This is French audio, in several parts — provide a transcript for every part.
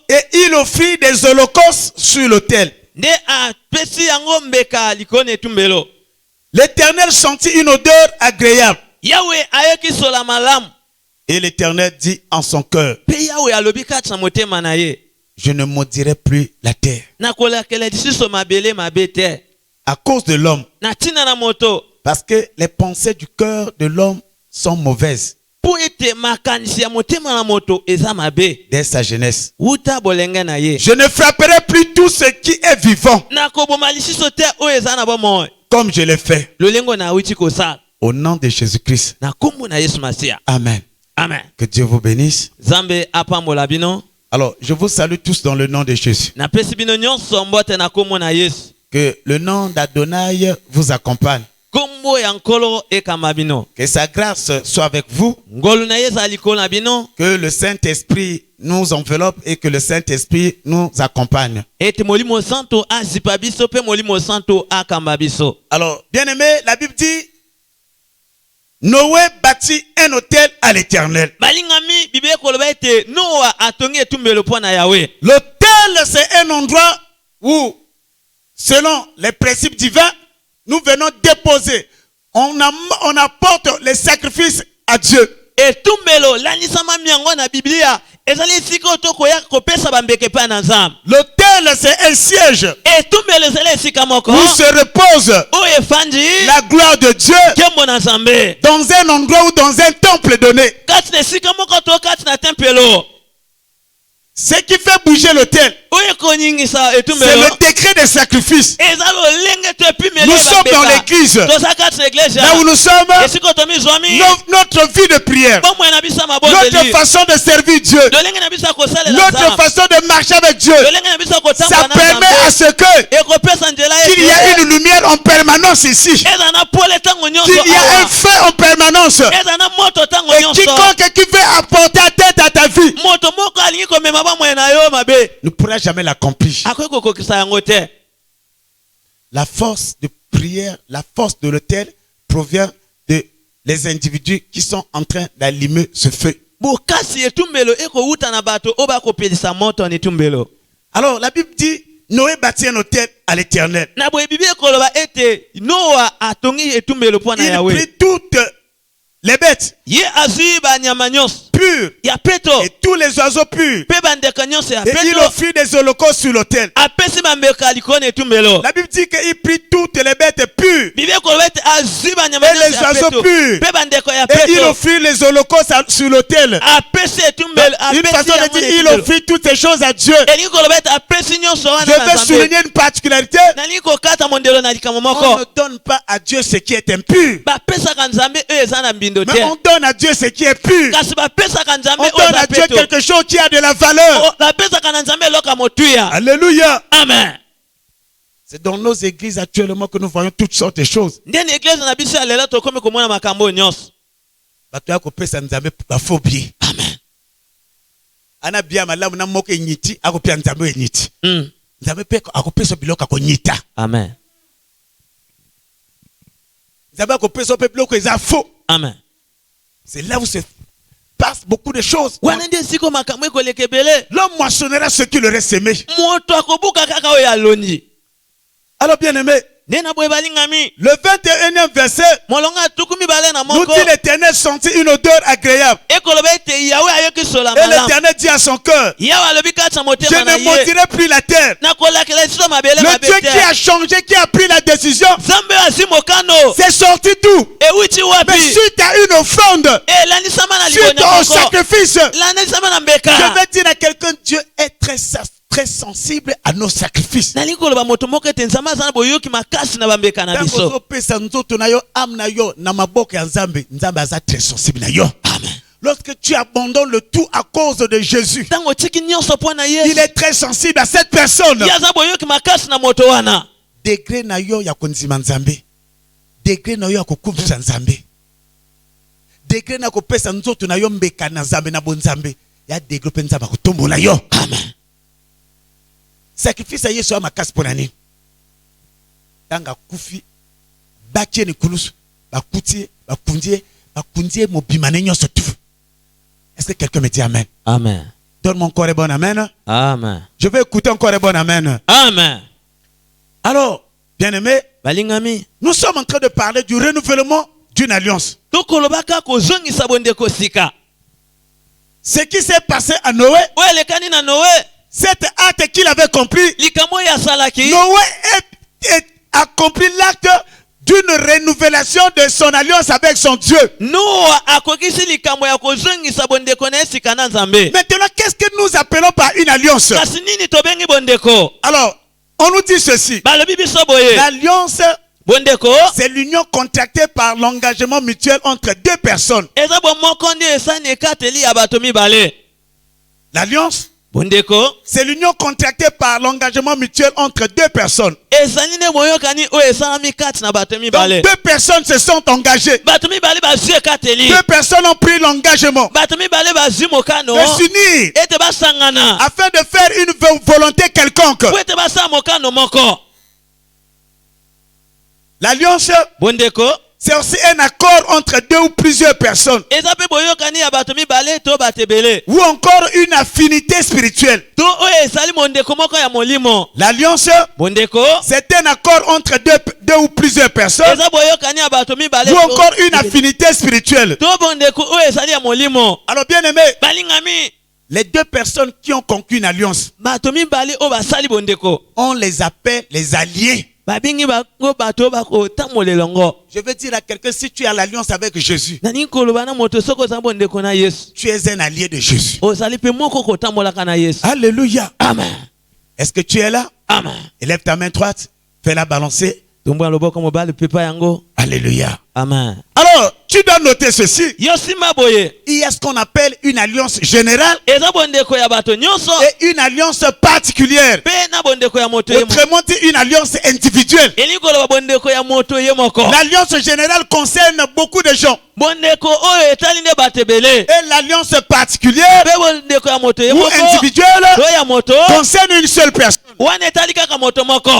Et il offrit des holocaustes sur l'autel. L'Éternel sentit une odeur agréable. Et l'Éternel dit en son cœur, je ne maudirai plus la terre à cause de l'homme. Parce que les pensées du cœur de l'homme sont mauvaises dès sa jeunesse. Je ne frapperai plus tout ce qui est vivant comme je l'ai fait. Au nom de Jésus-Christ. Amen. Amen. Que Dieu vous bénisse. Alors, je vous salue tous dans le nom de Jésus. Que le nom d'Adonai vous accompagne. Que sa grâce soit avec vous. Que le Saint-Esprit nous enveloppe et que le Saint-Esprit nous accompagne. Alors, bien-aimé, la Bible dit, Noé bâtit un autel à l'Éternel. L'autel, c'est un endroit où, selon les principes divins, nous venons déposer. On apporte les sacrifices à Dieu. L'autel, c'est un siège où se repose la gloire de Dieu dans un endroit ou dans un temple donné. Ce qui fait bouger l'autel, c'est le décret des sacrifices. Nous sommes dans l'église. Là où nous sommes, notre vie de prière, notre façon de servir Dieu, notre façon de marcher avec Dieu, ça permet à ce que qu'il y a une lumière en permanence ici, qu'il y a un feu en permanence, et quiconque qui veut apporter à tête à ta vie ne pourra jamais l'accomplir. La force de prière, la force de l'autel provient de les individus qui sont en train d'allumer ce feu. Alors la Bible dit, Noé bâtit un autel à l'Éternel. Il prit toutes les bêtes pures et tous les oiseaux purs, et il offrit des holocaustes sur l'autel. La Bible dit qu'il prit toutes les bêtes pures et les oiseaux purs, et il offrit les holocaustes sur l'autel. Une façon de dire, il offrit toutes ces choses à Dieu. Je veux souligner une particularité. On ne donne pas à Dieu ce qui est impur, mais on donne à Dieu ce qui est pur. On donne à Dieu quelque chose qui a de la valeur. Alléluia. Amen. C'est dans nos églises actuellement que nous voyons toutes sortes de choses. Amen. Amen. Amen. C'est là où se passe beaucoup de choses. L'homme moissonnera ce qu'il aurait semé. Alors bien aimé, le 21e verset nous dit l'Éternel sentit une odeur agréable. Et l'Éternel dit à son cœur, je ne maudirai plus la terre. Le Dieu qui a changé, qui a pris la décision, c'est sorti d'où? Mais suite à une offrande, suite au sacrifice, je vais dire à quelqu'un, Dieu est très sensible à nos sacrifices. Lorsque tu abandonnes le tout à cause de Jésus, il est très sensible à cette personne. Degré na yo ya konzima nzambe, degré na yo ya kokumisa nzambe, degré na kopesa nzoto na yo mbeka na nzambe na bonzambe, ya degré pe nzamba kotombola yo. Amen. Sacrifice à Yesu a makasi pour nani. Tanga kufi bakie ni kulusu bakutie bakundie mobimane nyoso tu. Est-ce que quelqu'un me dit amen? Amen. Donne-moi encore un bon amen. Amen. Je vais écouter encore un bon amen. Amen. Alors, bien-aimés, Balingami. nous sommes en train de parler du renouvellement d'une alliance. Tokolobaka kozongisa bondeko sika. Ce qui s'est passé à Noé, Welekani na Noé. cet acte qu'il avait accompli, Likamo ya salaki. Noé a accompli l'acte d'une renouvelation de son alliance avec son Dieu. Noa akokisi likamo ya kozongisa bondeko na sika na Nzambe. Maintenant, qu'est-ce que nous appelons par une alliance? Kasi nini tobengi bondeko? Alors, on nous dit ceci. Balobi biso boye. L'alliance, Bondeko, c'est l'union contractée par l'engagement mutuel entre deux personnes. eza bomokondi esani ekateli ya bato mibale. L'alliance, Bondeko, c'est l'union contractée par l'engagement mutuel entre deux personnes. ezali ne boyokani oyo esalami kati na bato Donc, mibale. deux personnes se sont engagées. Bato mibale bazwi ekateli. Deux personnes ont pris l'engagement Bato mibale bazwi mokano de s'unir ete basangana afin de faire une volonté quelconque. po ete basala mokano moko. L'alliance, Bondeko, c'est aussi un accord entre deux ou plusieurs personnes. eza pe boyokani ya bato mibale to bato ebele. Ou encore une affinité spirituelle. To oyo esali mondeko moko ya molimo. L'alliance, Bondeko, c'est un accord entre deux ou plusieurs personnes. eza boyokani ya bato mibale. Ou encore une affinité spirituelle. To bondeko oyo esali ya molimo. Alors bien aimé, Balingami, les deux personnes qui ont conclu une alliance, bato mibale oyo basali bondeko. on les appelle les alliés. Babingi bango bato bako tamolelongo. Je veux dire à quelqu'un, si tu as l'alliance avec Jésus, Nani koloba na moto soko za bondeko na Yesu. tu es un allié de Jésus. Ozali pe moko ko tamolaka na Yesu. Alléluia. Amen. Est-ce que tu es là? Amen. Élève ta main droite, fais-la balancer. Tumbwa loboko mobile pepa yango. Alléluia. Amen. Alors, tu dois noter ceci. Yosima boye. Il y a ce qu'on appelle une alliance générale Eza bondeko ya bato nyonso. et une alliance particulière. Pe na bondeko ya moto yemo. Autrement dit, une alliance individuelle. Eli koloba bondeko ya moto yemoko. L'alliance générale concerne beaucoup de gens. Bondeko oyo etali ne bato ebele. Et l'alliance particulière Pe bondeko ya moto ou yemoko. individuelle To ya moto. concerne une seule personne. Wana etali kaka moto moko.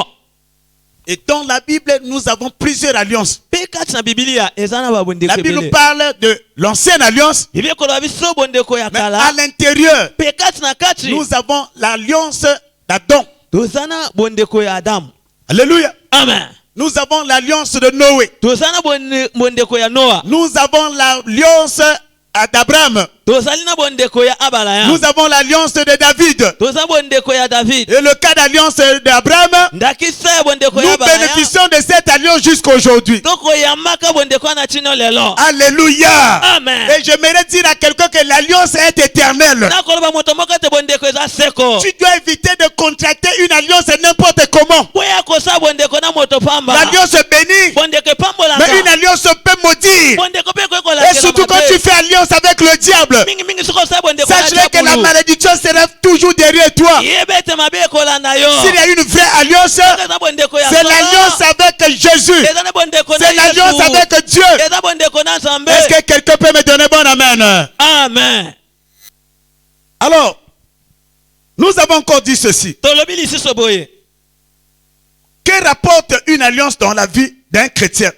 Et dans la Bible, nous avons plusieurs alliances. Pe kati na Biblia eza na ba bondeko La Bible ebele. parle de l'ancienne alliance, Biblia koloba biso bondeko ya mais à kala. l'intérieur, Pe kati na kati. nous avons l'alliance d'Adam. Tozana bondeko ya Adam. Alléluia. Amen. Nous avons l'alliance de Noé. Tozana bondeko ya Noah. Nous avons l'alliance d'Abraham. Tozali na bondeko ya Abraham. Nous avons l'alliance de David. Toza bondeko ya David. Et le cas d'alliance d'Abraham, Ndakisa ya bondeko ya nous Abraham. bénéficions de cette alliance jusqu'à aujourd'hui. Toko ya maka bondeko na chino lelo. Alléluia. Amen. Et j'aimerais dire à quelqu'un que l'alliance est éternelle. Na koloba moto moko te bondeko eza seko. Tu dois éviter de contracter une alliance n'importe comment. Boya kosa bondeko na moto pamba. L'alliance bénit, Bondeko pambola. mais une alliance peut maudire. Bondeko pe ko la. Et surtout quand tu fais alliance avec le diable, mingi mingi soko sa bondeko na. sache que la malédiction sera toujours derrière toi. Yebete mabe ko la na yo. S'il y a une vraie alliance, c'est l'alliance avec Jésus. C'est l'alliance avec Dieu. Est-ce que quelqu'un peut me donner bon amen? Amen. Alors, nous avons encore dit ceci. Que rapporte une alliance dans la vie d'un chrétien?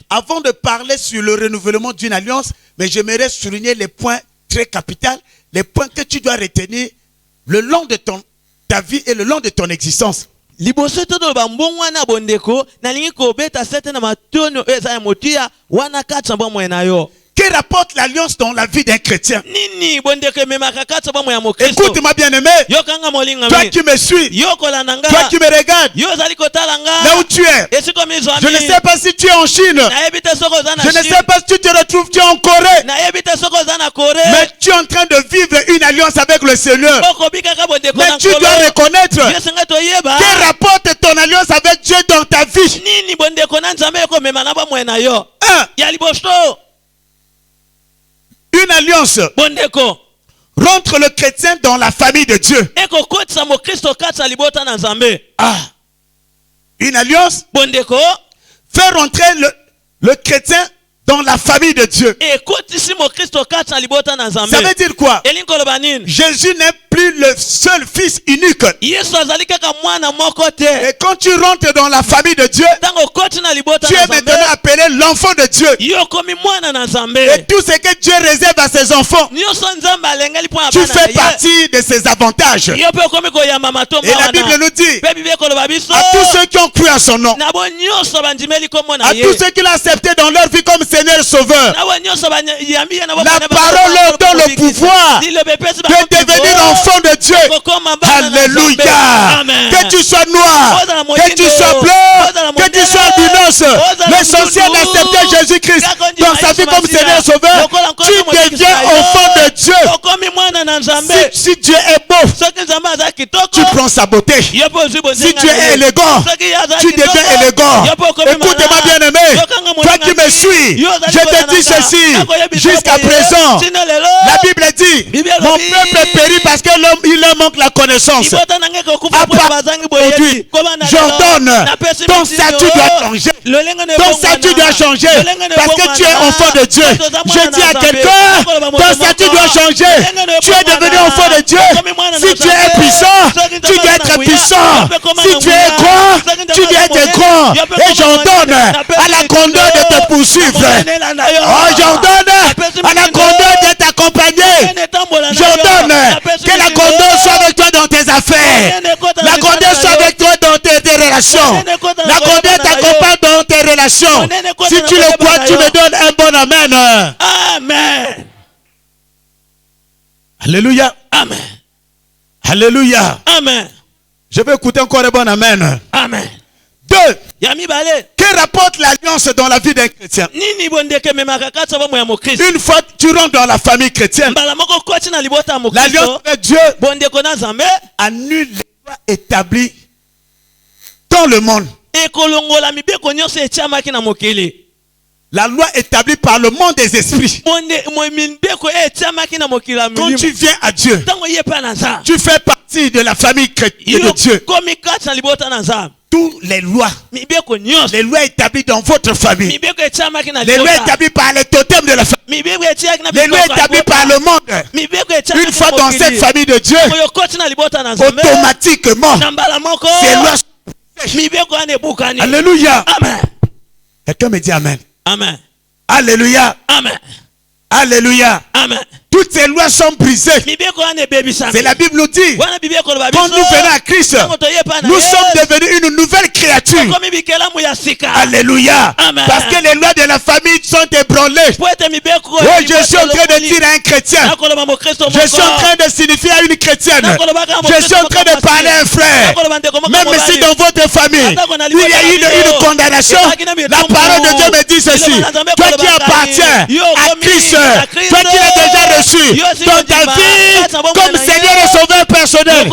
Avant de parler sur le renouvellement d'une alliance, mais j'aimerais souligner les points très capitaux, les points que tu dois retenir le long de ta vie et le long de ton existence. Que rapporte l'alliance dans la vie d'un chrétien? Écoute-moi bien aimé, toi qui me suis, toi qui me regardes, là où tu es, je ne sais pas si tu es en Chine, je ne sais pas si tu te retrouves, tu es en Corée, mais tu es en train de vivre une alliance avec le Seigneur. Mais tu dois reconnaître que rapporte ton alliance avec Dieu dans ta vie. Une alliance rentre le chrétien dans la famille de Dieu. Une alliance fait rentrer le chrétien dans la famille de Dieu. Ça veut dire quoi? Jésus n'est plus le seul fils unique. Et quand tu rentres dans la famille de Dieu, tu es maintenant appelé l'enfant de Dieu. Et tout ce que Dieu réserve à ses enfants, tu fais partie de ses avantages. Et la Bible nous dit à tous ceux qui ont cru à son nom, à tous ceux qui l'ont accepté dans leur vie comme Seigneur et Sauveur, la parole leur donne le pouvoir de devenir enfant de Dieu. Alléluia. Que tu sois noir, que tu sois blanc, que tu sois albinos, l'essentiel d'accepter Jésus-Christ dans sa vie comme Seigneur et Sauveur, tu deviens enfant de Dieu. Si Dieu est beau, tu prends sa beauté. Si Dieu est élégant, tu deviens élégant. Écoute-moi bien aimé, toi qui me suis, je te dis ceci, jusqu'à présent, la Bible dit, mon peuple périt parce que l'homme, il leur manque la connaissance. Aujourd'hui, j'ordonne, ton statut doit changer. Ton statut doit changer parce que tu es enfant de Dieu. Je dis à quelqu'un, ton statut doit changer. Tu es devenu enfant de Dieu. Si tu es puissant, tu dois être puissant. Si tu es grand, tu dois être grand. Et j'ordonne à la grandeur de te poursuivre. Oh, j'ordonne à la grandeur de t'accompagner. J'ordonne que la grandeur soit avec toi dans tes affaires. La grandeur soit avec toi dans tes relations. La grandeur t'accompagne dans tes relations. Si tu le crois, tu me donnes un bon amen. Amen. Alléluia. Amen. Alléluia. Amen. Je vais écouter encore un bon amen. Amen. 2. Que rapporte l'alliance dans la vie d'un chrétien? Une fois que tu rentres dans la famille chrétienne, l'alliance de Dieu annule les lois établies dans le monde. La loi établie par le monde des esprits. Quand tu viens à Dieu, tu fais partie de la famille chrétienne de Dieu. Toutes les lois établies dans votre famille, les lois établies par les totems de la famille, les lois établies par le monde, une fois dans cette famille de Dieu, automatiquement, ces lois sont... Alléluia. Amen. Quelqu'un me dit Amen. Amen. Alléluia. Amen. Alléluia. Amen. Toutes ces lois sont brisées. C'est la Bible nous dit. Quand nous venons à Christ, nous sommes devenus une nouvelle créature. Alléluia. Amen. Parce que les lois de la famille sont ébranlées. Oh, je suis en train de dire à un chrétien. Je suis en train de signifier à une chrétienne. Je suis en train de parler à un frère. Même si dans votre famille, il y a une condamnation, la parole de Dieu me dit ceci. Toi qui appartiens à Christ, toi qui l'as déjà reçu dans ta vie comme Seigneur et Sauveur personnel,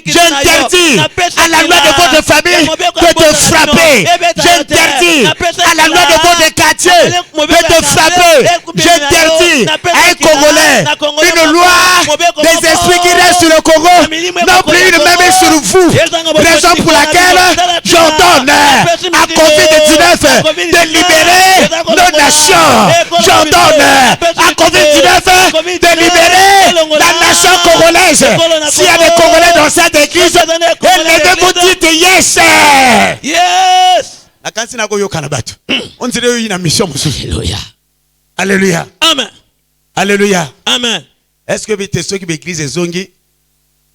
j'interdis à la loi de votre famille de te frapper. J'interdis à la loi de votre quartier de te frapper. J'interdis à un Congolais une loi des esprits qui restent sur le Congo, non plus une même sur vous. Raison pour laquelle j'ordonne à COVID-19 de libérer nos nations. J'ordonne à COVID-19 de libérer la nation congolaise. S'il y a des Congolais dans cette église, élevez-vous, dites yes. Yes. On dirait une mission. Alléluia. Alléluia. Amen. Alléluia. Amen. Est-ce que vous êtes ceux qui l'église zongi,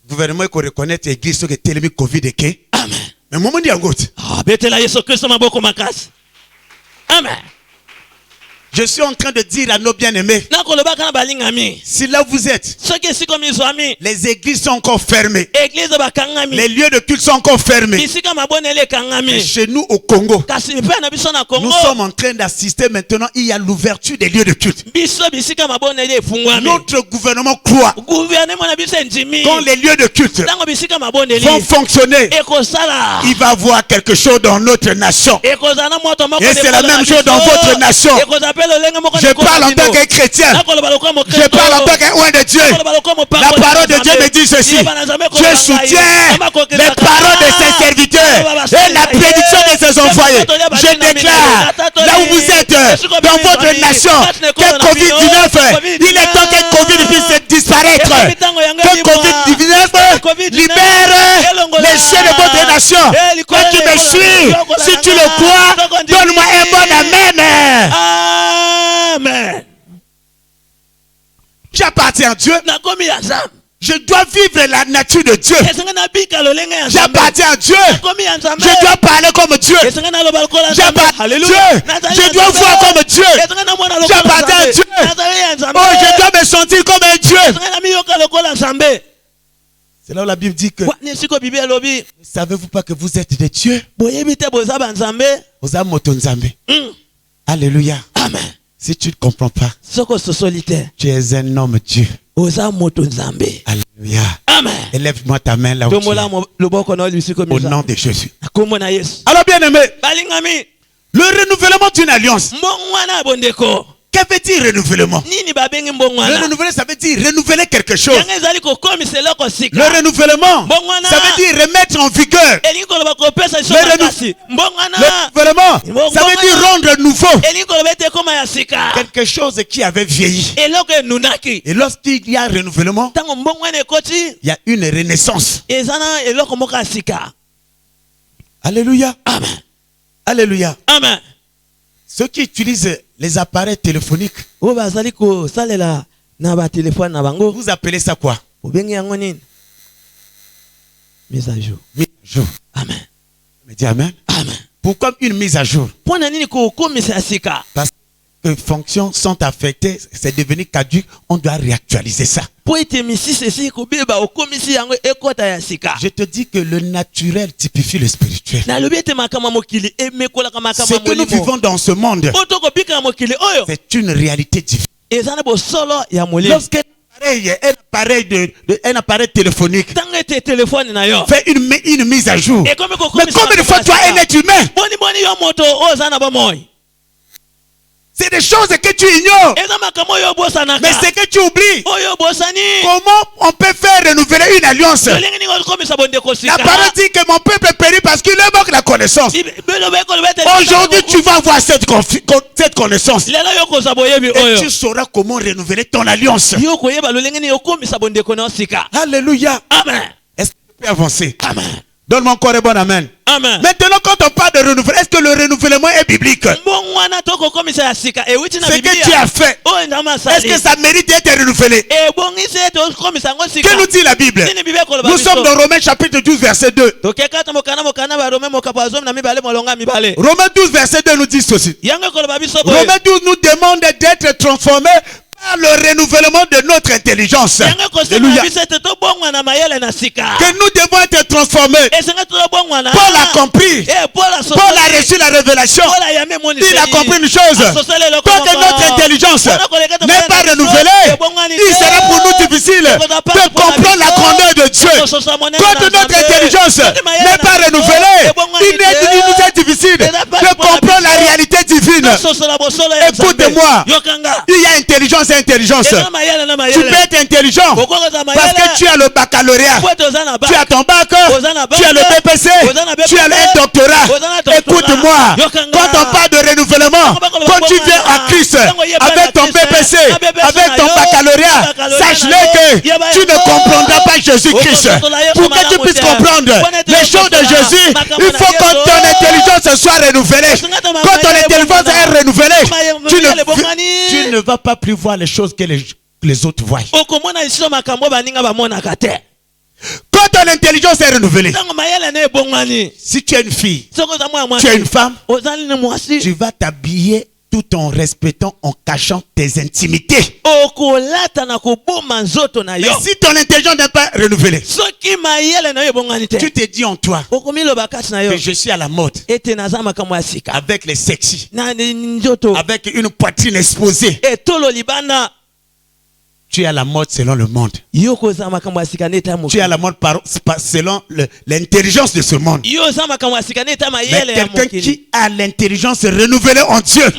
le gouvernement qui reconnaît l'église qui est tellement Covid et que? Amen. Mais moment dit en goutte. Ah, betela Yesu Christ ma boko makas. Amen. Je suis en train de dire à nos bien-aimés, si là vous êtes, les églises sont encore fermées, les lieux de culte sont encore fermés. Mais chez nous au Congo, nous sommes en train d'assister maintenant, il y a l'ouverture des lieux de culte. Notre gouvernement croit quand les lieux de culte vont fonctionner, il va y avoir quelque chose dans notre nation. Et c'est la même chose dans votre nation. Je parle en tant que chrétien. Je parle en tant qu'un de Dieu. La parole de Dieu me dit ceci. Je soutiens les paroles de ses serviteurs et la prédiction de ses envoyés. Je déclare, là où vous êtes, dans votre nation, que Covid-19, il est temps que Covid puisse disparaître. Que Covid-19 libère les cieux de votre nation. Toi qui me suis, si tu le crois, donne-moi un bon amen. Amen. J'appartiens à Dieu. Je dois vivre la nature de Dieu. J'appartiens à Dieu. Je dois parler comme Dieu. J'appartiens à Dieu. Je dois voir comme Dieu. J'appartiens à Dieu. Oh, je dois me sentir comme un Dieu. C'est là où la Bible dit que ne savez-vous pas que vous êtes des dieux? Alléluia. Amen. Si tu ne comprends pas, tu es un homme Dieu. Alléluia. Amen. Élève-moi ta main là où tu es. Au nom de Jésus. Alors bien aimé, le renouvellement d'une alliance. Que veut dire renouvellement? Le renouvellement, ça veut dire renouveler quelque chose. Le renouvellement, ça veut dire remettre en vigueur. Le renouvellement, ça veut dire rendre nouveau. Quelque chose qui avait vieilli. Et lorsqu'il y a renouvellement, il y a une renaissance. Alléluia. Amen. Alléluia. Amen. Ceux qui utilisent les appareils téléphoniques, vous appelez ça quoi? Mise à jour. Mise à jour. Amen. Me dis amen. Amen. Pourquoi une mise à jour? Parce que les fonctions sont affectées, c'est devenu caduque, on doit réactualiser ça. Je te dis que le naturel typifie le spirituel. Ce que nous vivons dans ce monde, c'est une réalité divine. Lorsqu'un appareil téléphonique fait une mise à jour, mais combien de fois toi un être humain? C'est des choses que tu ignores. Mais c'est que tu oublies. Comment on peut faire renouveler une alliance? La parole dit que mon peuple périt parce qu'il leur manque la connaissance. Aujourd'hui, tu vas avoir cette connaissance. Et tu sauras comment renouveler ton alliance. Alléluia. Amen. Est-ce que tu peux avancer? Amen. Donne-moi encore un bon amen. Amen. Maintenant, quand on parle de renouvellement, est-ce que le renouvellement est biblique? Ce que tu as fait, est-ce que ça mérite d'être renouvelé? Que nous dit la Bible? Nous sommes dans Romains chapitre 12 verset 2. Romains 12 verset 2 nous dit ceci. Romains 12 nous demande d'être transformés par le renouvellement de notre intelligence. Alléluia. Que nous devons être transformés. Paul a compris. Paul a reçu la révélation. Il a compris une chose. Tant que notre intelligence n'est pas renouvelée, il sera pour nous difficile de comprendre la grandeur de Dieu. Quand notre intelligence n'est pas renouvelée, il nous est difficile de comprendre la réalité divine. Écoute-moi. Il y a intelligence et intelligence. Tu peux être intelligent parce que tu as le baccalauréat, tu as ton bac, tu as le BPC, tu as un doctorat. Écoute-moi, quand on parle de renouvellement, quand tu viens à Christ avec ton BPC, avec ton baccalauréat, sache-le que tu ne comprendras pas Jésus-Christ. Pour que tu puisses comprendre les choses de Jésus, il faut que ton intelligence soit renouvelée. Quand ton intelligence est renouvelée, tu ne vas pas plus voir les choses que les autres voient. Quand ton intelligence est renouvelée, si tu es une fille, tu es une femme, tu vas t'habiller tout en respectant, en cachant tes intimités. Mais si ton intelligence n'est pas renouvelée, tu te dis en toi que je suis à la mode avec les sexy, avec une poitrine exposée. Tu es à la mode selon le monde. Tu es à la mode selon l'intelligence de ce monde. Mais quelqu'un qui a l'intelligence renouvelée en Dieu,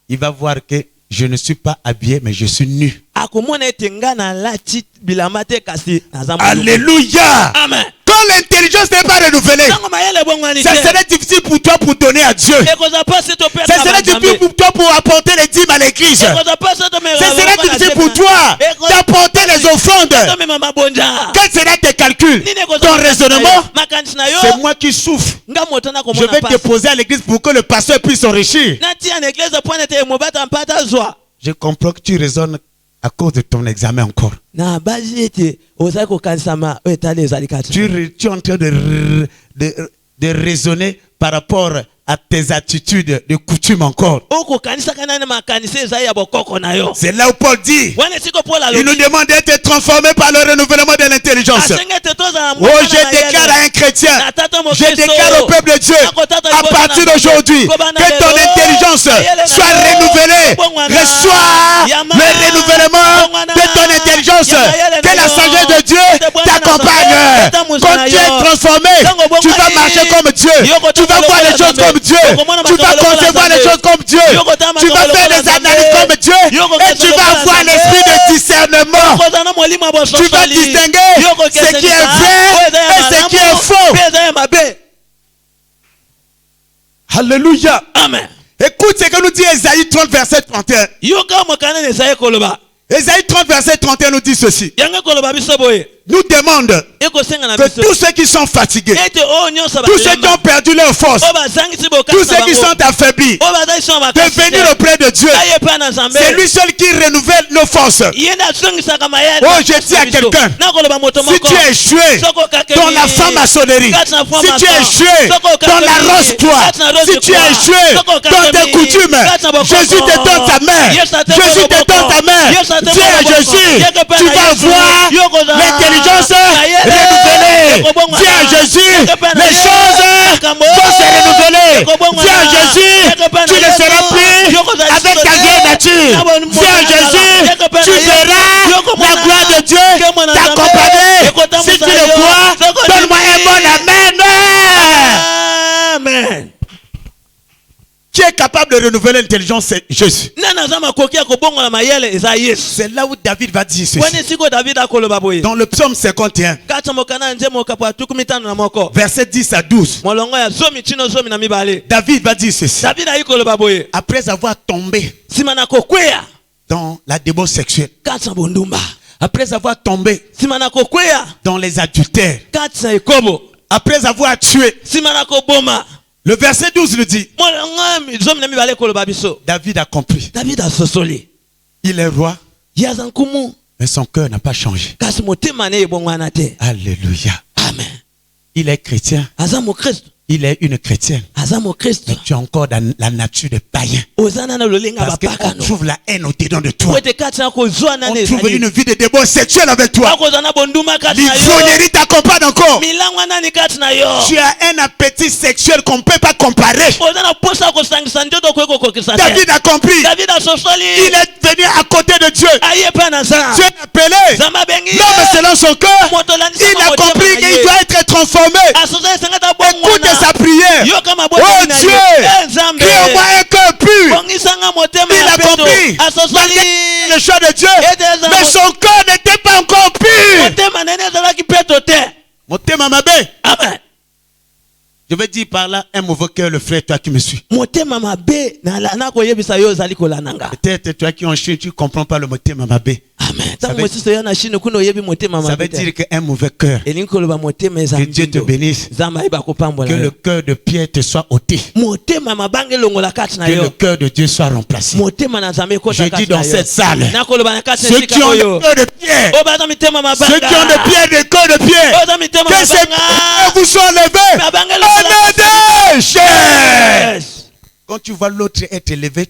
il va voir que je ne suis pas habillé, mais je suis nu. Alléluia. Amen. Quand l'intelligence n'est pas renouvelée, ça serait difficile pour toi pour donner à Dieu. Ça serait difficile pour toi pour apporter les dîmes à l'église. Ça serait difficile pour toi d'apporter les tes offrandes? Quels seraient tes calculs? Ton raisonnement? C'est moi qui souffre. Je vais déposer à l'église pour que le pasteur puisse s'enrichir. Je comprends que tu raisonnes à cause de ton examen encore. Tu es en train de raisonner par rapport à tes attitudes de coutume encore. C'est là où Paul dit, il nous demande d'être transformés par le renouvellement de l'intelligence. Oh, je déclare à un chrétien, je déclare au peuple de Dieu, à partir d'aujourd'hui, que ton intelligence soit renouvelée. Reçois le renouvellement de ton intelligence. Que la sagesse de Dieu t'accompagne. Quand tu es transformé, tu vas marcher comme Dieu. Tu vas voir les choses comme Dieu. Tu vas concevoir les choses comme Dieu. Tu vas faire des analyses comme Dieu. Et tu vas avoir l'esprit de discernement. Tu vas distinguer ce qui est vrai et ce qui est faux. Alléluia. Amen. Écoute ce que nous dit Ésaïe 30 verset 31. Ésaïe 30 verset 31 nous dit ceci. Nous demande que tous ceux qui sont fatigués, tous ceux qui ont perdu leur force, tous ceux qui sont affaiblis, de venir auprès de Dieu. C'est lui seul qui renouvelle nos forces. Oh, je dis à quelqu'un, si tu es échoué dans la franc-maçonnerie, si tu es échoué dans la rose-toi, si tu es échoué dans tes coutumes, Jésus te donne ta main. Jésus te donne ta main. Dieu est Jésus. Tu vas voir l'intelligence renouvelée. Dis à Jésus, les choses vont se renouveler. Dis à Jésus, tu ne seras plus avec ta vieille nature. Dis à Jésus, tu verras la gloire de Dieu t'accompagner. Si tu le vois, donne-moi un bon amen. Amen. Qui est capable de renouveler l'intelligence? C'est Jésus. C'est là où David va dire ceci. Dans le psaume 51, verset 10 à 12, David va dire ceci. Après avoir tombé dans la débauche sexuelle, après avoir tombé dans les adultères, après avoir tué, le verset 12 le dit. David a compris. Il est roi, mais son cœur n'a pas changé. Alléluia. Amen. Il est chrétien. Il est une chrétienne. Mais tu es encore dans la nature de païen. Parce qu'on trouve la haine au-dedans de toi. On trouve une vie de débauche sexuelle avec toi. L'ivrognerie t'accompagne encore. Tu as un appétit sexuel qu'on ne peut pas comparer. David a compris. Il est venu à côté de Dieu. Dieu l'a appelé. L'homme selon son cœur. Il a compris qu'il doit être transformé. Écoute sa prière. Oh Dieu, crée-moi un cœur pur. Il a compris. Malgré le choix de Dieu, mais son cœur n'était pas encore pur. Amen. Je vais dire par là un mauvais cœur, le frère, toi qui me suis. Peut-être toi qui en Chine, tu ne comprends pas le mot mamabé. Amen. Ça veut dire qu'un mauvais cœur, que Dieu te bénisse, que le cœur de Pierre te soit ôté, que le cœur de Dieu soit remplacé. Je dis dans cette salle, ceux qui ont le cœur de Pierre, ceux qui ont le cœur de Pierre, que ces cœurs vous soient levés. Quand tu vois l'autre être élevé,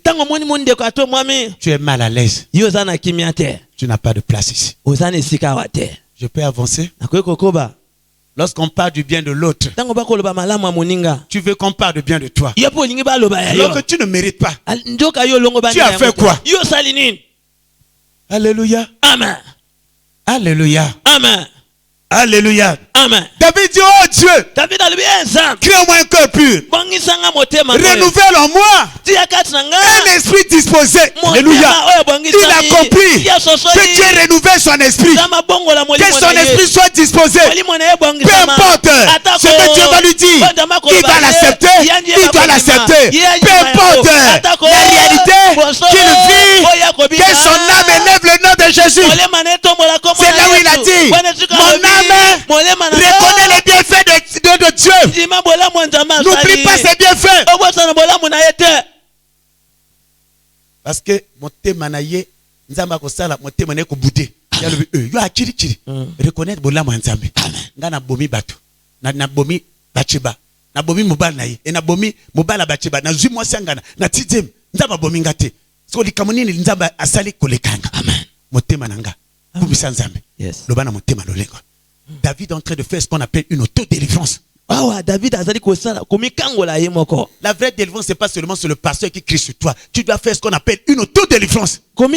tu es mal à l'aise. Tu n'as pas de place ici. Je peux avancer? Lorsqu'on parle du bien de l'autre, tu veux qu'on parle du bien de toi. Alors que tu ne mérites pas. Tu as fait quoi? Alléluia. Amen. Alléluia. Amen. Alléluia. Amen. David dit, oh Dieu, crée-moi un cœur pur. Renouvelle en moi un esprit disposé. Alléluia. Il a compris que Dieu renouvelle son esprit. Que son esprit soit disposé. Peu importe ce que Dieu va lui dire, il va l'accepter. Il doit l'accepter. Peu importe la réalité qu'il vit, que son âme élève le nom de Jésus. C'est N'oublie pas ses bienfaits. Parce que motema na ye nzamba ko sala motema ne ko bouder. Ya le yo akiri kiri. Reconnaître bolamu nzambe. Nga na bomi bato. Na bomi bachiba. Na bomi mobala na ye. E na bomi mobala bachiba. Na zui mwasi ngana. Na tidem nzamba bomi ngate. So likamoni ni nzamba asali kolekanga. Amen. Motema nanga. Bubisa nzambe. Yes. Lobana motema lolengo. David est en train de faire ce qu'on appelle une auto-délivrance. La vraie délivrance, c'est pas seulement sur le pasteur qui crie sur toi. Tu dois faire ce qu'on appelle une auto-délivrance. Ne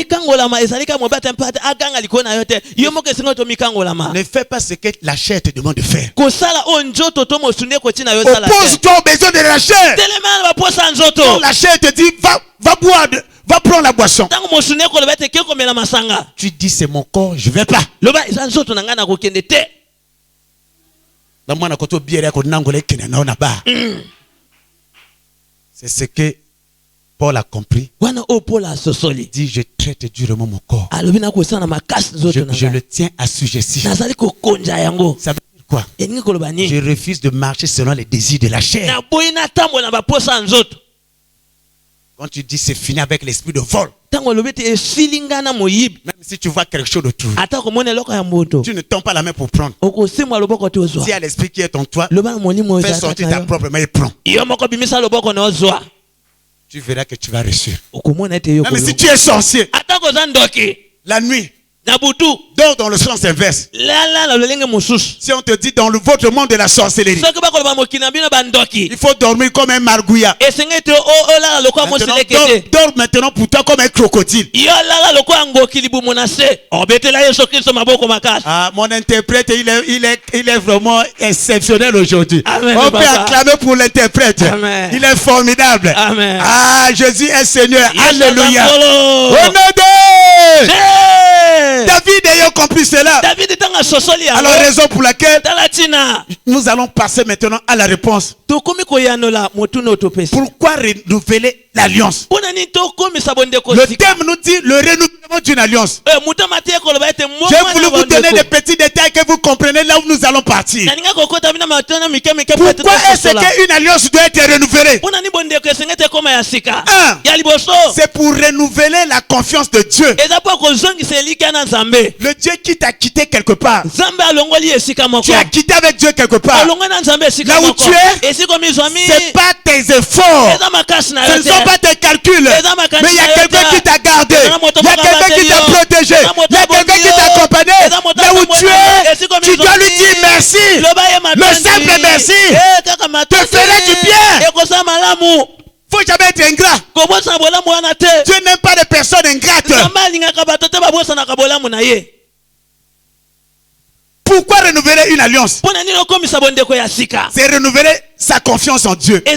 fais pas ce que la chair te demande de faire. Oppose-toi aux besoins de la chair. Quand la chair te dit, va boire, va prendre la boisson. Tu dis, c'est mon corps, je ne vais pas. C'est ce que Paul a compris. Il dit, je traite durement mon corps. Je le tiens assujetti. Ça veut dire quoi? Je refuse de marcher selon les désirs de la chair. Quand tu dis c'est fini avec l'esprit de vol, même si tu vois quelque chose d'autre, tu ne tends pas la main pour prendre. Si à l'esprit qui est en toi, fais sortir ta propre main et prends. Tu verras que tu vas réussir. Même si tu es sorcier, la nuit, dors dans le sens inverse. Si on te dit dans votre monde de la sorcellerie, il faut dormir comme un margouilla. Dors maintenant pour toi comme un crocodile. Mon interprète, il est vraiment exceptionnel aujourd'hui. On peut acclamer pour l'interprète. Il est formidable. Amen. Ah, Jésus est Seigneur. Alléluia. Au nom de David ayant compris cela. Alors raison pour laquelle nous allons passer maintenant à la réponse. Pourquoi renouveler l'alliance? Le thème nous dit le renouvellement d'une alliance. J'ai voulu vous donner des petits détails que vous comprenez là où nous allons partir. Pourquoi est-ce qu'une alliance doit être renouvelée? C'est pour renouveler la confiance de Dieu. Le Dieu qui t'a quitté quelque part. Tu as quitté avec Dieu quelque part. Là où tu es, ce n'est pas tes efforts, ce ne sont pas tes calculs, mais il y a quelqu'un qui t'a gardé, il y a quelqu'un qui t'a protégé, il y a quelqu'un qui t'a accompagné. Là où tu es, tu dois lui dire merci. Le simple merci te ferait du bien. Faut jamais être ingrat. Dieu n'aime pas les personnes ingrates. Pourquoi renouveler une alliance? C'est renouveler sa confiance en Dieu. 2.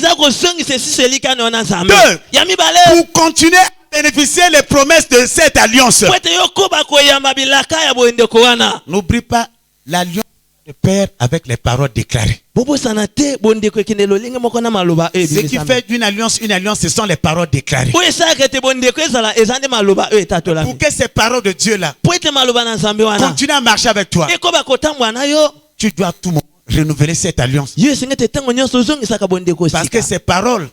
Pour continuer à bénéficier les promesses de cette alliance. N'oublie pas l'alliance de Père avec les paroles déclarées. Ce qui fait d'une alliance une alliance, ce sont les paroles déclarées. Pour que ces paroles de Dieu là continuent à marcher avec toi, tu dois tout renouveler cette alliance. Parce que ces paroles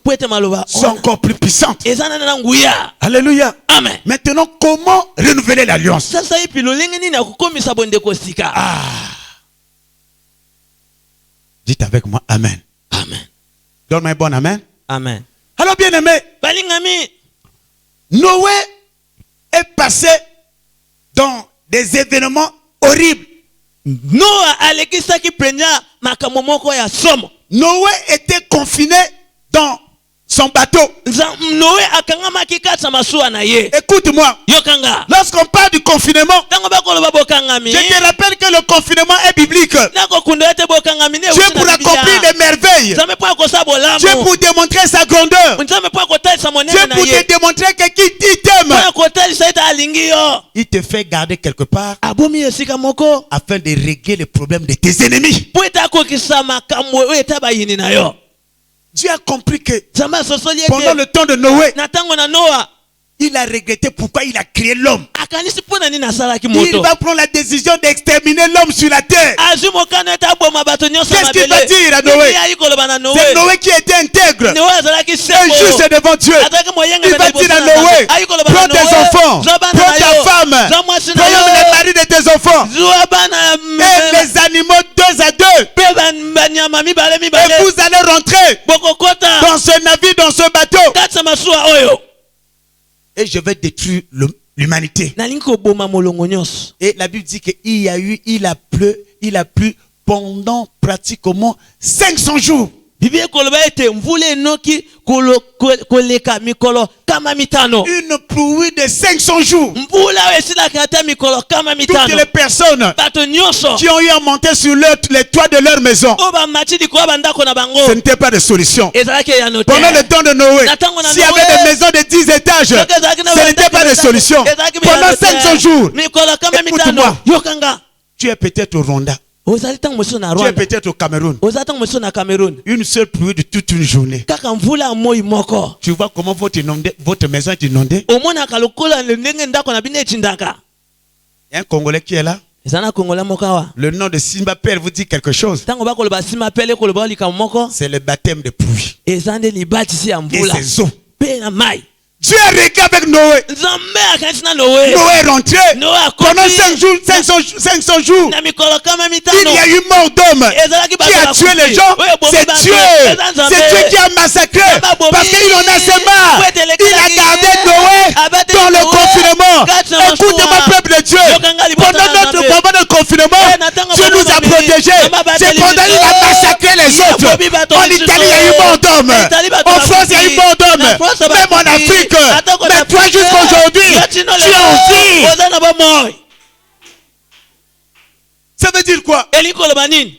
sont encore plus puissantes. Alléluia. Amen. Maintenant, comment renouveler l'alliance? Dites avec moi Amen. Amen. Donne-moi un bon Amen. Amen. Alors bien aimé, Noé est passé dans des événements horribles. Noé était confiné dans son bateau. Écoute-moi. Lorsqu'on parle du confinement, je te rappelle que le confinement est biblique. Dieu pour accomplir des merveilles. Dieu pour démontrer sa grandeur. Dieu pour te démontrer que qui t'aime. Il te fait garder quelque part afin de régler les problèmes de tes ennemis. Dieu a compris que pendant le temps de Noé, il a regretté pourquoi il a créé l'homme. Il va prendre la décision d'exterminer l'homme sur la terre. Qu'est-ce qu'il va dire à Noé? C'est Noé qui était intègre et juste devant Dieu. Il va dire à Noé, prends tes enfants, prends ta femme, prends les maris de tes enfants et les animaux 2 à 2. Et vous allez rentrer dans ce navire, dans ce bateau. Et je vais détruire l'humanité. Et la Bible dit qu'il a plu pendant pratiquement 500 jours. Une pluie de 500 jours. Toutes les personnes qui ont eu à monter sur les toits de leur maison, ce n'était pas de solution. Pendant le temps de Noé, s'il y avait des maisons de 10 étages, ce n'était pas de solution. Pendant 500 jours, écoute-moi, tu es peut-être au Rwanda. Tu es peut-être au Cameroun. Une seule pluie de toute une journée. Tu vois comment votre maison est inondée. Il y a un Congolais qui est là. Le nom de Simba Père vous dit quelque chose. C'est le baptême de pluie. Et ses eaux. Dieu a réglé avec Noé. Noé est rentré. Pendant 500 jours, il y a eu mort d'homme qui a tué les gens. C'est Dieu. C'est Dieu qui a massacré. Parce qu'il en a assez marre. Il a gardé Noé dans le confinement. Écoutez-moi, peuple de Dieu. Pendant notre confinement, Dieu nous a protégés. C'est pendant qu'il a massacré les autres. En Italie, il y a eu mort d'homme. En France, il y a eu mort d'homme. Même en Afrique. Mais toi jusqu'aujourd'hui, tu es en vie. Ça veut dire quoi?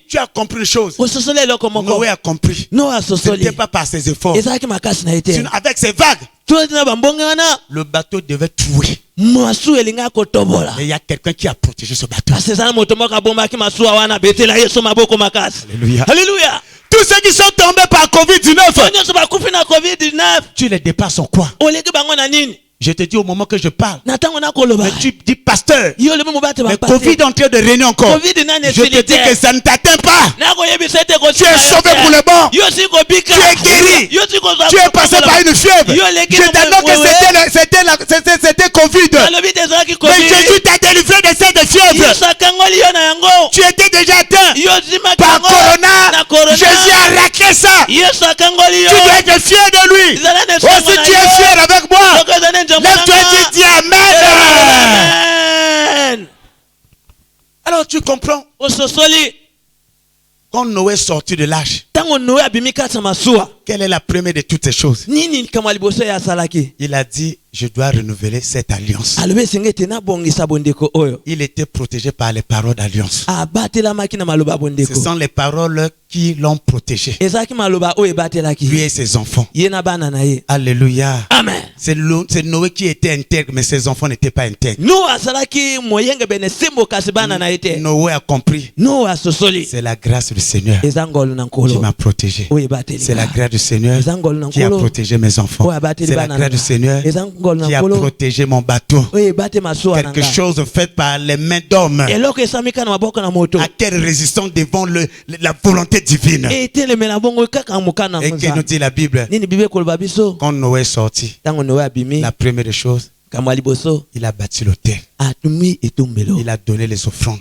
Tu as compris une chose. Noé a compris. Ce n'était pas par ses efforts. Sinon, avec ses vagues, le bateau devait trouer. Et il y a quelqu'un qui a protégé ce bateau. Alléluia. Alléluia. Tous ceux qui sont tombés par Covid-19, tu les dépasses en quoi? Je te dis au moment que je parle. Mais tu dis pasteur, mais Covid est en train de régner encore. Je te dis que ça ne t'atteint pas. Tu es sauvé pour le bon. Tu es guéri. Tu es passé par une fièvre. Je t'annonce que c'était Covid. Mais Jésus t'a délivré de cette fièvre. Tu étais déjà atteint par Corona. Jésus a raclé ça. Tu dois être fier de lui. Aussi tu es fier avec moi. Lève-toi et dis Amen. Alors tu comprends. Quand Noé est sorti de l'arche, quelle est la première de toutes ces choses? Il a dit, je dois renouveler cette alliance. Il était protégé par les paroles d'alliance. Ce sont les paroles qui l'ont protégé. Lui et ses enfants. Alléluia. Amen. C'est Noé qui était intègre, mais ses enfants n'étaient pas intègres. Noé a compris. C'est la grâce du Seigneur qui m'a protégé. C'est la grâce du Seigneur qui a protégé mes enfants. C'est la grâce du Seigneur qui a protégé mon bateau. Quelque chose fait par les mains d'hommes. À quelle résistance devant la volonté divine. Et que nous dit la Bible? Quand Noé est sorti, la première des choses, il a bâti l'autel. Il a donné les offrandes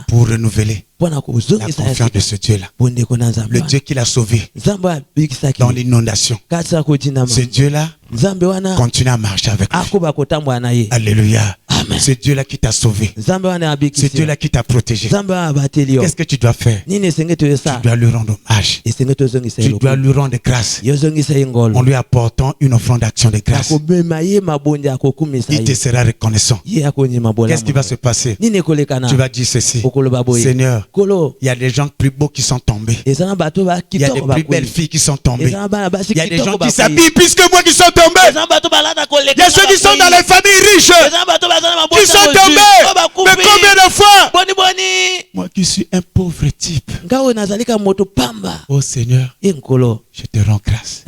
pour renouveler la confiance de ce Dieu-là. Le Dieu qui l'a sauvé dans l'inondation. Ce Dieu-là continue à marcher avec lui. Alléluia. Amen. Ce Dieu-là qui t'a sauvé. Ce Dieu-là qui t'a protégé. Qu'est-ce que tu dois faire? Tu dois lui rendre hommage. Tu dois lui rendre grâce en lui apportant une offrande d'action de grâce. Il te sera reconnaissant. Qu'est-ce qui va se passer? Tu vas dire ceci: Seigneur, il y a des gens plus beaux qui sont tombés. Il y a des plus belles filles qui sont tombées. Il y a des gens qui s'habillent plus que moi qui sont tombés. Il y a ceux qui sont dans les familles riches qui sont tombés. Mais combien de fois Moi qui suis un pauvre type. Oh Seigneur, je te rends grâce.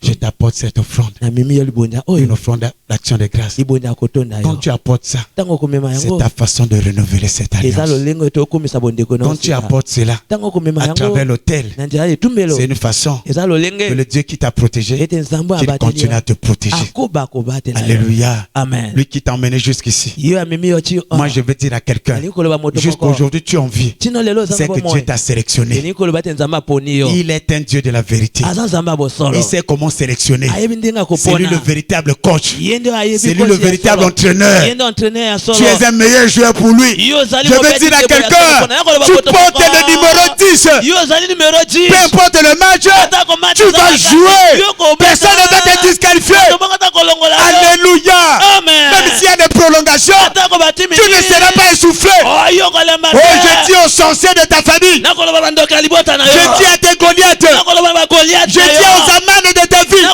Je t'apporte cette offrande. Une offrande d'action de grâce. Quand tu apportes ça, c'est ta façon de renouveler cette alliance. Quand tu apportes cela à travers l'autel, c'est une façon que le Dieu qui t'a protégé, qu'il continue à te protéger. Alléluia. Amen. Lui qui t'a emmené jusqu'ici. Moi je veux dire à quelqu'un, jusqu'aujourd'hui tu en vis, c'est que Dieu t'a sélectionné. Il est un Dieu de la vérité. Il sait comment sélectionner. C'est lui le véritable coach. C'est lui le véritable entraîneur. Tu es un meilleur joueur pour lui. Je veux dire à quelqu'un, tu portes le numéro 10. Peu importe le match, tu vas jouer. Personne ne va te disqualifier. Alléluia. Même s'il y a des prolongations, tu ne seras pas essoufflé. Oh, je dis aux sorciers de ta famille. Je dis à tes Goliaths. Je dis aux amanes de ta vie. Et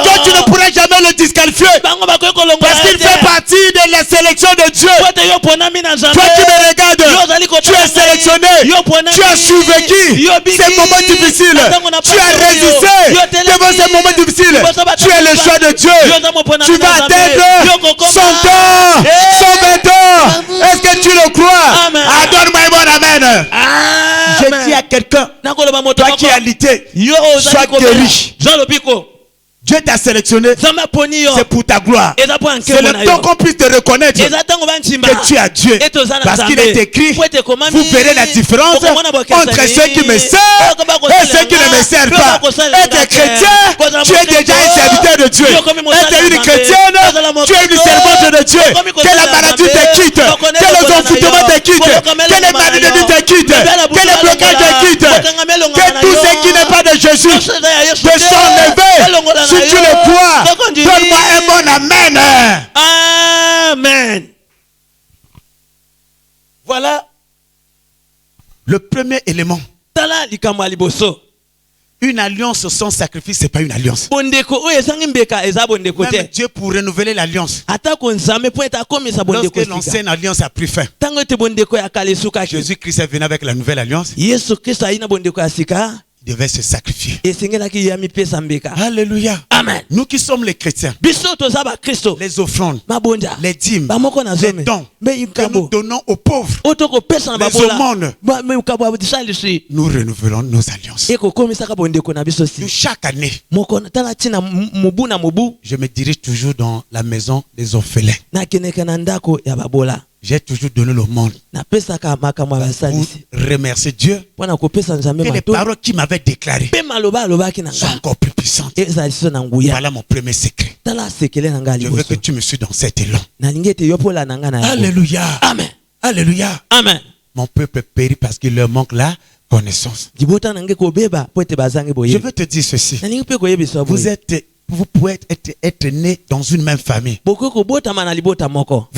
toi, tu ne pourras jamais le disqualifier. Parce qu'il fait partie de la sélection de Dieu. Toi qui me regardes, tu es sélectionné. Tu as survécu ces moments difficiles. Tu as résisté devant ces moments difficiles. Tu es le choix de Dieu. Tu vas atteindre 100 ans, 120 ans. Est-ce que tu le crois? Donne-moi un bon amen. Je dis à quelqu'un, toi qui as lutté, sois guéri. Dieu t'a sélectionné, c'est pour ta gloire. C'est le temps qu'on puisse te reconnaître que tu as Dieu. Parce qu'il est écrit, vous verrez la différence entre ceux qui me servent et ceux qui ne me servent pas. Être chrétien, tu es déjà un serviteur de Dieu. Être une chrétienne, tu es une servante de Dieu. Que la maladie te quitte, que les envoûtements te quittent, que les maladies te quittent, que les blocages te quittent, que tout ce qui n'est pas de Jésus te soit enlevé. Si tu le crois, donne-moi un bon amen. Amen. Voilà le premier élément. Une alliance sans sacrifice, ce n'est pas une alliance. Même Dieu pour renouveler l'alliance. Lorsque l'ancienne alliance a pris fin, Jésus-Christ est venu avec la nouvelle alliance. Il devait se sacrifier. Alléluia. Amen. Nous qui sommes les chrétiens, les offrandes, les dîmes, les dons que nous donnons aux pauvres, les aumônes, nous renouvelons nos alliances. Nous, chaque année, je me dirige toujours dans la maison des orphelins. J'ai toujours donné le monde pour remercier Dieu que les paroles qu'il m'avait déclarées sont encore plus puissantes. Voilà mon premier secret. Je veux que tu me suives dans cet élan. Alléluia. Amen. Alléluia. Amen. Mon peuple périt parce qu'il leur manque la connaissance. Je veux te dire ceci. Vous pouvez être né dans une même famille. Vous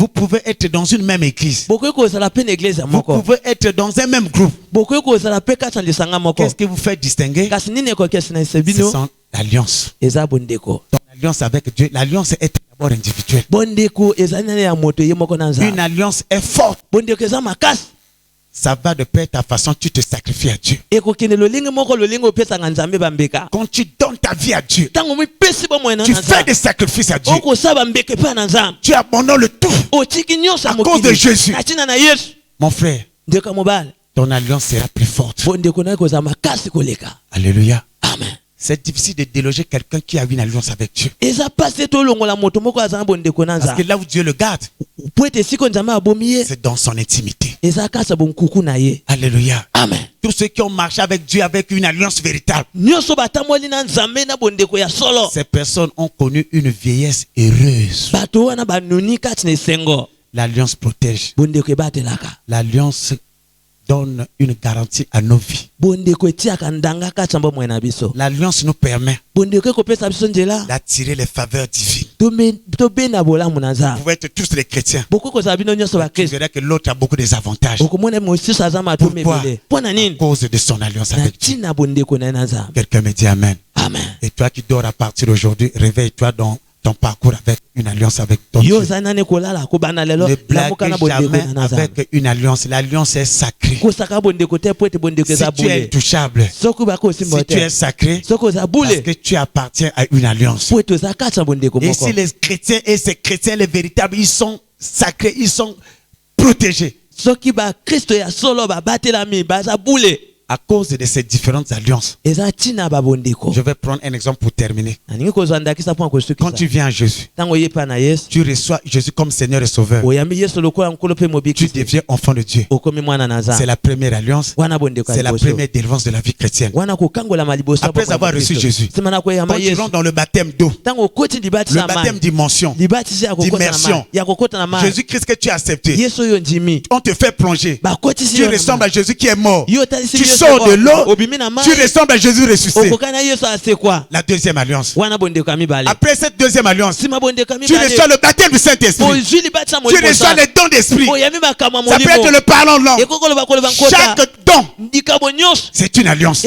pouvez être dans une même église. Vous pouvez être dans un même groupe. Qu'est-ce que vous faites distinguer? Ce sont l'alliance. L'alliance avec Dieu, l'alliance est d'abord individuelle. Une alliance est forte. Ça va de pair ta façon, tu te sacrifies à Dieu. Quand tu donnes ta vie à Dieu, tu fais des sacrifices à Dieu. Tu abandonnes le tout à cause de Jésus. Mon frère, ton alliance sera plus forte. Alléluia. Amen. C'est difficile de déloger quelqu'un qui a une alliance avec Dieu. Parce que là où Dieu le garde, c'est dans son intimité. Alléluia. Amen. Tous ceux qui ont marché avec Dieu avec une alliance véritable, ces personnes ont connu une vieillesse heureuse. L'alliance protège. L'alliance donne une garantie à nos vies. L'alliance nous permet d'attirer les faveurs divines. Vous pouvez être tous les chrétiens. Vous verrez que l'autre a beaucoup des avantages. Pourquoi? À cause de son alliance avec Dieu. Quelqu'un me dit Amen. Amen. Et toi qui dors à partir d'aujourd'hui, réveille-toi dans ton parcours avec une alliance avec ton Dieu. Ne blague jamais avec une alliance. L'alliance est sacrée. Si tu es intouchable, si tu es sacré, parce que tu appartiens à une alliance. Et si les chrétiens et ces chrétiens, les véritables, ils sont sacrés, ils sont protégés. À cause de ces différentes alliances. Je vais prendre un exemple pour terminer. Quand tu viens à Jésus, tu reçois Jésus comme Seigneur et Sauveur. Tu deviens enfant de Dieu. C'est la première alliance. C'est la première délivrance de la vie chrétienne. Après avoir reçu Jésus, quand tu rentres dans le baptême d'eau, le baptême d'immersion, Jésus-Christ que tu as accepté, on te fait plonger. Tu ressembles à Jésus qui est mort. Tu sors de l'eau, tu ressembles à Jésus ressuscité. La deuxième alliance. Après cette deuxième alliance, tu reçois le baptême du Saint-Esprit. Tu reçois les dons d'esprit. Ça peut être le parler en langue. Chaque don, c'est une alliance.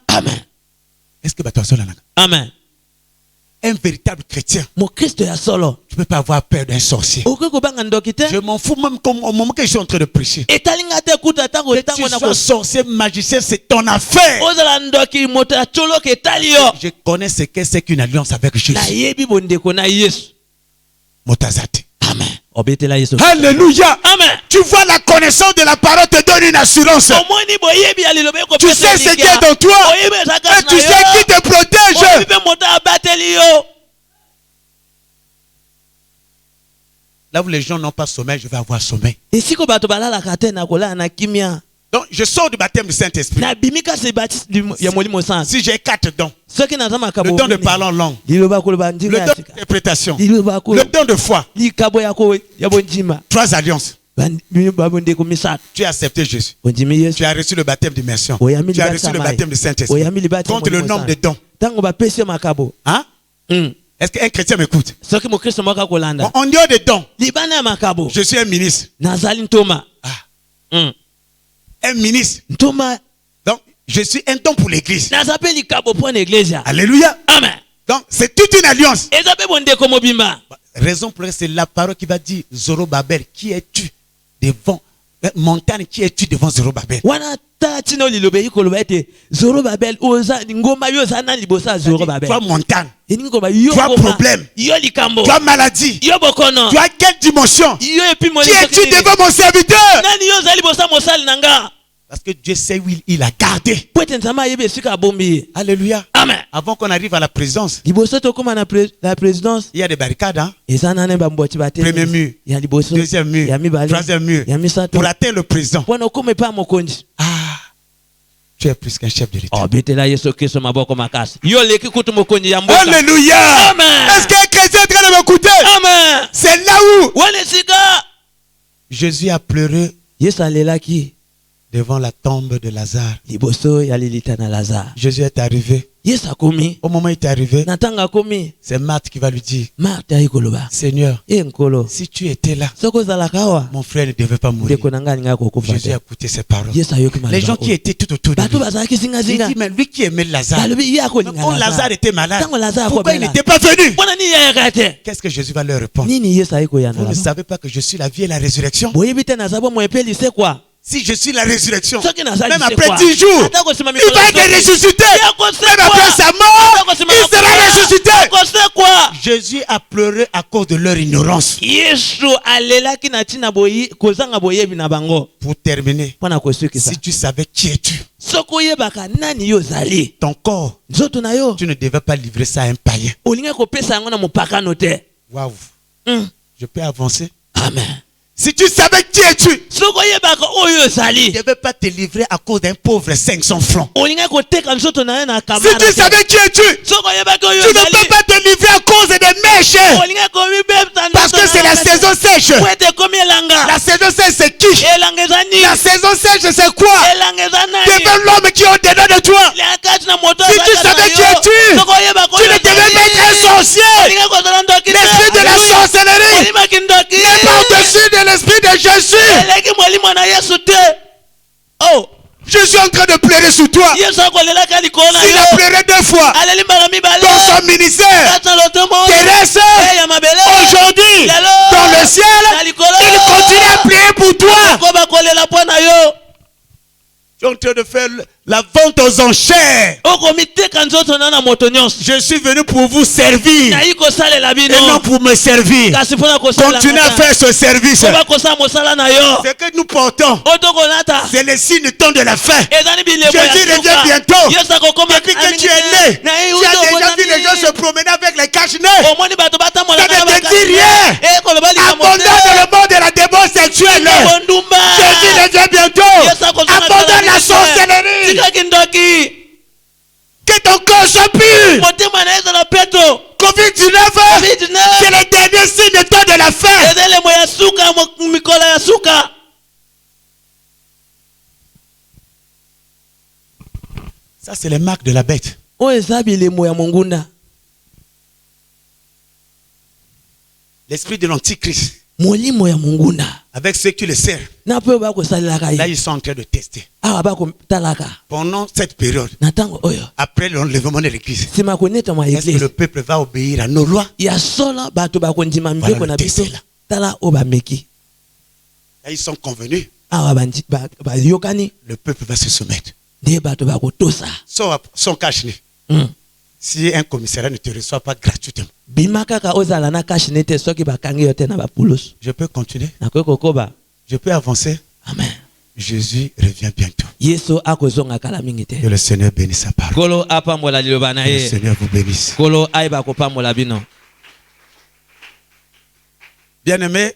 Amen. Est-ce que tu as Amen. Un véritable chrétien, tu ne peux pas avoir peur d'un sorcier. Je m'en fous même au moment que je suis en train de prêcher. Que tu sois sorcier, magicien, c'est ton affaire. Je connais ce que c'est qu'une alliance avec Jésus. Motazate. Amen. Alléluia. Amen. Tu vois, la connaissance de la parole te donne une assurance. Tu sais ce qui est dans toi. Et tu sais qui te protège. Là où les gens n'ont pas sommeil, je vais avoir sommeil. Donc, je sors du baptême du Saint-Esprit. Si j'ai 4 dons, le don de parler en langue, le don d'interprétation, le don de foi, 3 alliances. Tu as accepté Jésus. Tu as reçu le baptème d'immersion. Tu as reçu le baptème du Saint-Esprit. Compte le nombre de dons. Hein? Est-ce qu'un chrétien m'écoute? En dehors des dons, je suis un ministre. Un ministre. Donc, je suis un don pour l'église. Alléluia. Amen. Donc, c'est toute une alliance. Raison pour laquelle c'est la parole qui va dire Zorobabel, qui es-tu devant montagne, qui es-tu devant Zorobabel? Toi montagne, toi problème, toi maladie, toi quelle dimension? Qui es-tu devant mon serviteur? Parce que Dieu sait où il a gardé. Alléluia. Amen. Avant qu'on arrive à la présidence, il y a des barricades. Hein? Premier mur, deuxième mur, troisième mur. Pour atteindre le président. Ah, tu es plus qu'un chef de l'État. Alléluia. Amen. Est-ce qu'un chrétien est en train de m'écouter? Amen. C'est là où Jésus a pleuré devant la tombe de Lazare. Jésus est arrivé. Au moment où il est arrivé, c'est Marthe qui va lui dire, Seigneur, si tu étais là, mon frère ne devait pas mourir. Jésus a écouté ses paroles. Les gens qui étaient tout autour de lui, il dit, mais lui qui aimait Lazare, quand Lazare était malade, pourquoi il n'était pas venu? Qu'est-ce que Jésus va leur répondre? Vous ne savez pas que je suis la vie et la résurrection? Si je suis la résurrection, même après 10 jours, il va être ressuscité. Même après sa mort, il sera ressuscité. Jésus a pleuré à cause de leur ignorance. Pour terminer, si tu savais qui es-tu, ton corps, tu ne devais pas livrer ça à un païen. Waouh. Je peux avancer? Amen. Si tu savais qui es-tu, tu ne devais pas te livrer à cause d'un pauvre 500 francs. Si tu savais qui es-tu, tu ne peux pas te livrer à cause des mèches. Parce que c'est la saison sèche. La saison sèche, c'est qui? La saison sèche, c'est quoi? Devant l'homme qui est au-dedans de toi. Si tu savais qui es-tu, tu ne devais pas être un sorcier. L'esprit de la sorcellerie n'est pas au-dessus de l'esprit de Jésus. Oh, Je suis en train de pleurer sur toi. S'il a pleuré 2 fois dans son ministère terrestre, aujourd'hui, dans le ciel, il continue à prier pour toi. Tu es en train de faire la vente aux enchères. Je suis venu pour vous servir et non pour me servir. Continuez à faire ce service. Ce que nous portons, c'est le signe du temps de la fin. Jésus revient bientôt. Depuis que tu es né, tu as déjà vu les gens se promener avec les cache-nez. Ça ne te dit rien. Abandonne le monde de la débauche sexuelle. Jésus revient bientôt. Abandonne la sorcellerie. Que ton corps soit pur. Covid-19, c'est le dernier signe de temps de la fin. Ça, c'est les marques de la bête. L'esprit de l'antichrist. Avec ceux qui le servent. Là, ils sont en train de tester. Pendant cette période, après l'enlèvement de l'église, est-ce que le peuple va obéir à nos lois? Voilà le test là. Là, ils sont convenus. Le peuple va se soumettre. Son cache-nez. Si un commissariat ne te reçoit pas gratuitement, je peux continuer. Je peux avancer. Amen. Jésus revient bientôt. Que le Seigneur bénisse sa parole. Que le Seigneur vous bénisse. Bien-aimé,